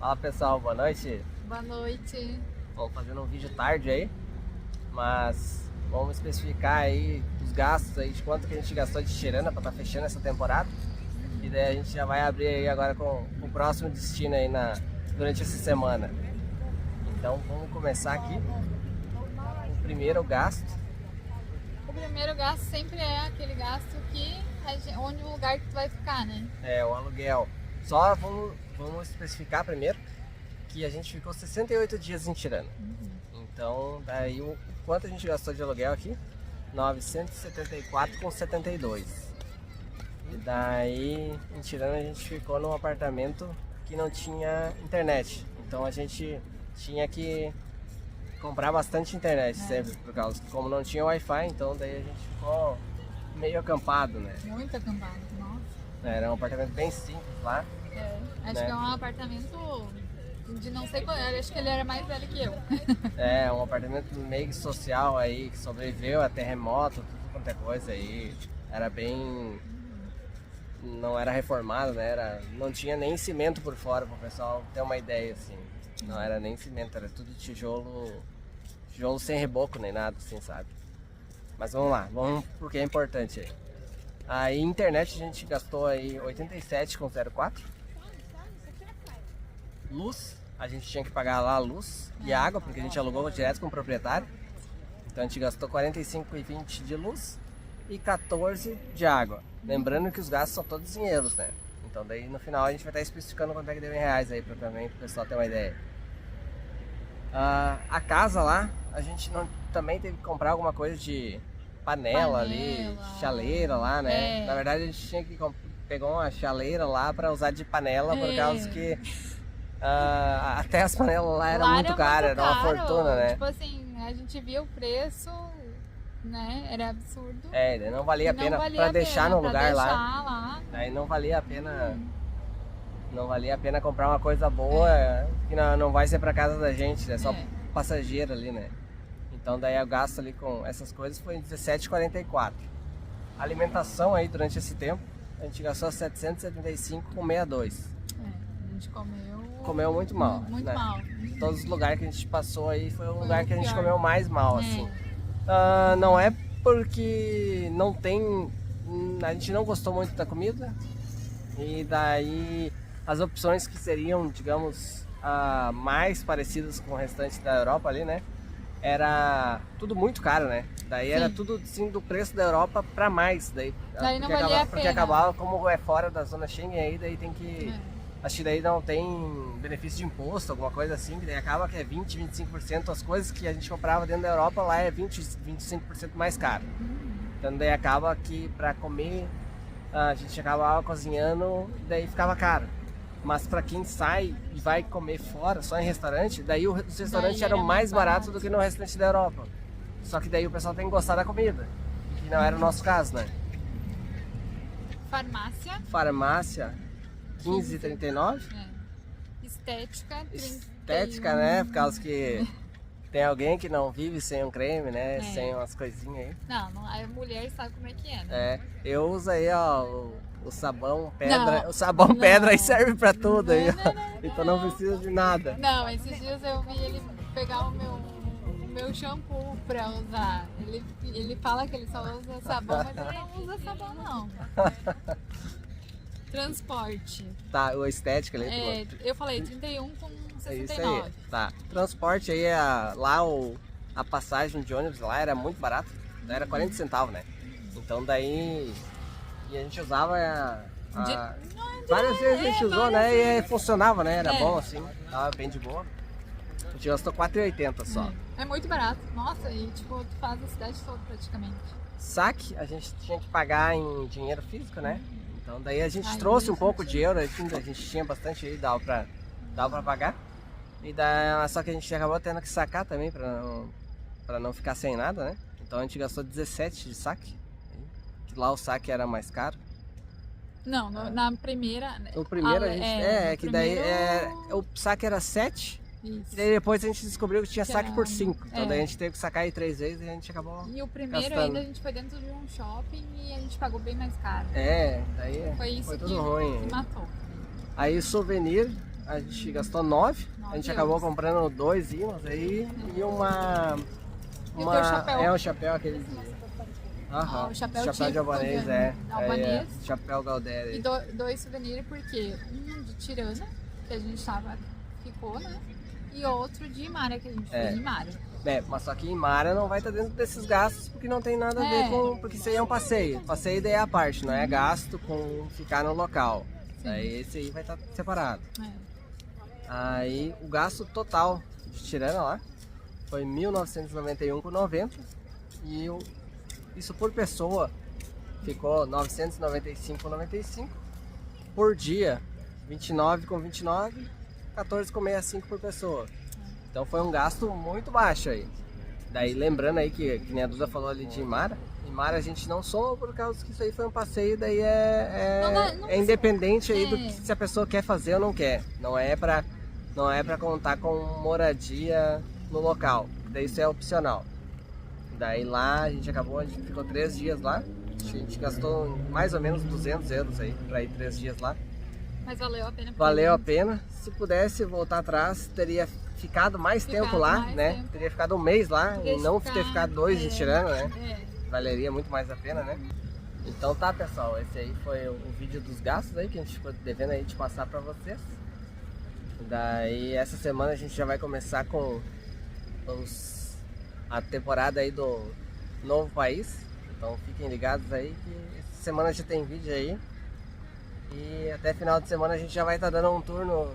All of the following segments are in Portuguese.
Fala pessoal, boa noite. Boa noite. Vamos fazendo um vídeo tarde aí, mas vamos especificar aí os gastos aí de quanto que a gente gastou de Tirana para estar fechando essa temporada. E daí a gente já vai abrir aí agora com o próximo destino aí durante essa semana. Então vamos começar aqui. O primeiro gasto. O primeiro gasto sempre é aquele gasto onde o lugar que tu vai ficar, né? É, o aluguel. Só vamos especificar primeiro que a gente ficou 68 dias em Tirana. Então, daí o quanto a gente gastou de aluguel aqui? 974,72. E daí, em Tirana, a gente ficou num apartamento que não tinha internet. Então a gente tinha que comprar bastante internet sempre, por causa que como não tinha Wi-Fi, então daí a gente ficou meio acampado, né? Muito acampado, nossa. Era um apartamento bem simples lá. Acho que é um apartamento de não sei qual, acho que ele era mais velho que eu. É, um apartamento meio que social aí, que sobreviveu a terremoto, tudo quanto é coisa aí. Era bem... Não era reformado, né? Não tinha nem cimento por fora, para o pessoal ter uma ideia, assim. Não era nem cimento, era tudo tijolo sem reboco, nem nada, assim, sabe? Mas vamos lá, vamos porque é importante aí. Aí, internet a gente gastou aí 87,04. Luz, a gente tinha que pagar lá a luz e a água, porque a gente alugou direto com o proprietário. Então a gente gastou 45,20 de luz e 14 de água. Lembrando que os gastos são todos em euros, né? Então daí no final a gente vai estar especificando quanto é que deu em reais aí para o pessoal ter uma ideia. A casa lá, a gente também teve que comprar alguma coisa de panela ali, chaleira lá, né? Na verdade a gente tinha que pegar uma chaleira lá para usar de panela, por causa que até as panelas lá eram muito caras, era uma fortuna, né? Tipo assim, a gente via o preço, né? Era absurdo. Daí não valia a pena para deixar no lugar lá. Daí não valia a pena. Não valia a pena comprar uma coisa boa que não vai ser para casa da gente, é só passageiro ali, né? Então daí o gasto ali com essas coisas foi 17,44. Alimentação aí durante esse tempo, a gente gastou 775,62. A gente comeu muito mal. Muito né? mal. Todos os lugares que a gente passou aí foi o lugar que a gente comeu mais mal, assim. Não é porque a gente não gostou muito da comida. E daí as opções que seriam, digamos, mais parecidas com o restante da Europa ali, né? Era tudo muito caro, né? Daí era tudo assim, do preço da Europa para mais. Daí não valia a pena. Porque acabava, como é fora da zona Schengen aí, daí tem que... Acho que daí não tem benefício de imposto, alguma coisa assim, que daí acaba que é 20, 25%. As coisas que a gente comprava dentro da Europa lá é 20, 25% mais caro. Então daí acaba que para comer a gente acabava cozinhando e daí ficava caro. Mas para quem sai e vai comer fora, só em restaurante, daí os restaurantes eram mais baratos do que no restante da Europa. Só que daí o pessoal tem que gostar da comida, que não era o nosso caso, né? Farmácia 15,39. Estética, 31. Estética, né? Por causa que tem alguém que não vive sem um creme, né? Sem umas coisinhas aí. Não, a mulher sabe como é que é, né? Eu uso aí, ó, o sabão pedra. O sabão pedra aí serve pra tudo aí. Então não precisa de nada. Não, esses dias eu vi ele pegar o meu shampoo pra usar. Ele fala que ele só usa sabão, mas ele não usa sabão, não. Transporte. Tá, o estética ali. Eu falei 31,69. É isso aí. Tá. Transporte aí, a passagem de ônibus lá era muito barato. Era 40 centavos, né? Então daí... E a gente usava... várias vezes a gente usou, né? E funcionava, né? Era bom assim. Tava bem de boa. A gente gastou 4,80 só. É muito barato. Nossa, e tipo, tu faz a cidade toda praticamente. Saque, a gente tinha que pagar em dinheiro físico, né? Então daí a gente trouxe um pouco de euro, a gente tinha bastante aí, dava pra pagar. Só que a gente acabou tendo que sacar também pra não ficar sem nada, né? Então a gente gastou 17 de saque. Que lá o saque era mais caro. Não, na primeira... O primeiro a gente... que daí o saque era 7. Isso. E daí depois a gente descobriu que tinha saque por 5. Então daí a gente teve que sacar aí 3 vezes e a gente acabou. E o primeiro gastando. Ainda a gente foi dentro de um shopping e a gente pagou bem mais caro. Daí foi tudo ruim. Que matou. Aí souvenir, a gente gastou 9. A gente acabou comprando 2 ímãs aí e uma... E o teu chapéu? É, o chapéu aquele de... Ah, o chapéu típico de albanês, albanês. Chapéu Galdério. E dois souvenirs, porque um de Tirana, que a gente ficou, né? E outro de Imara, que a gente fez em Imara. Mas só que em Imara não vai estar dentro desses gastos, porque não tem nada a ver com... Porque isso aí é um passeio. Passeio daí é a parte, não é gasto com ficar no local. Aí esse aí vai estar separado. Aí o gasto total de Tirana lá foi R$ 1.991,90 e isso por pessoa ficou R$ 995,95 por dia, R$ 29,29, R$ 14,65 por pessoa. Então foi um gasto muito baixo aí. Daí lembrando aí que nem a Duda falou ali de Imara a gente não soma por causa que isso aí foi um passeio, daí é independente aí do que se a pessoa quer fazer ou não quer. Não é pra contar com moradia no local, daí isso é opcional. Daí lá a gente ficou 3 dias lá, a gente gastou mais ou menos 200 euros aí pra ir 3 dias lá. Mas valeu a pena. Valeu a pena. Se pudesse voltar atrás, teria ficado mais tempo lá, né? Teria ficado um mês lá e não ter ficado 2 em Tirana, né? Valeria muito mais a pena, né? Então tá, pessoal, esse aí foi o vídeo dos gastos aí que a gente ficou devendo aí de passar pra vocês. Daí essa semana a gente já vai começar com a temporada aí do novo país. Então fiquem ligados aí que essa semana já tem vídeo aí. E até final de semana a gente já vai estar dando um tour no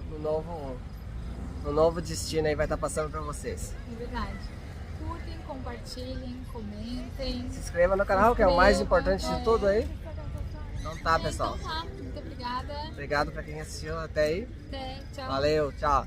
novo destino aí, vai estar passando pra vocês. É verdade. Curtem, compartilhem, comentem. Se inscreva no canal, que é o mais importante de tudo aí. Então tá, pessoal. Então tá, muito obrigada. Obrigado pra quem assistiu até aí. Até, tchau. Valeu, tchau.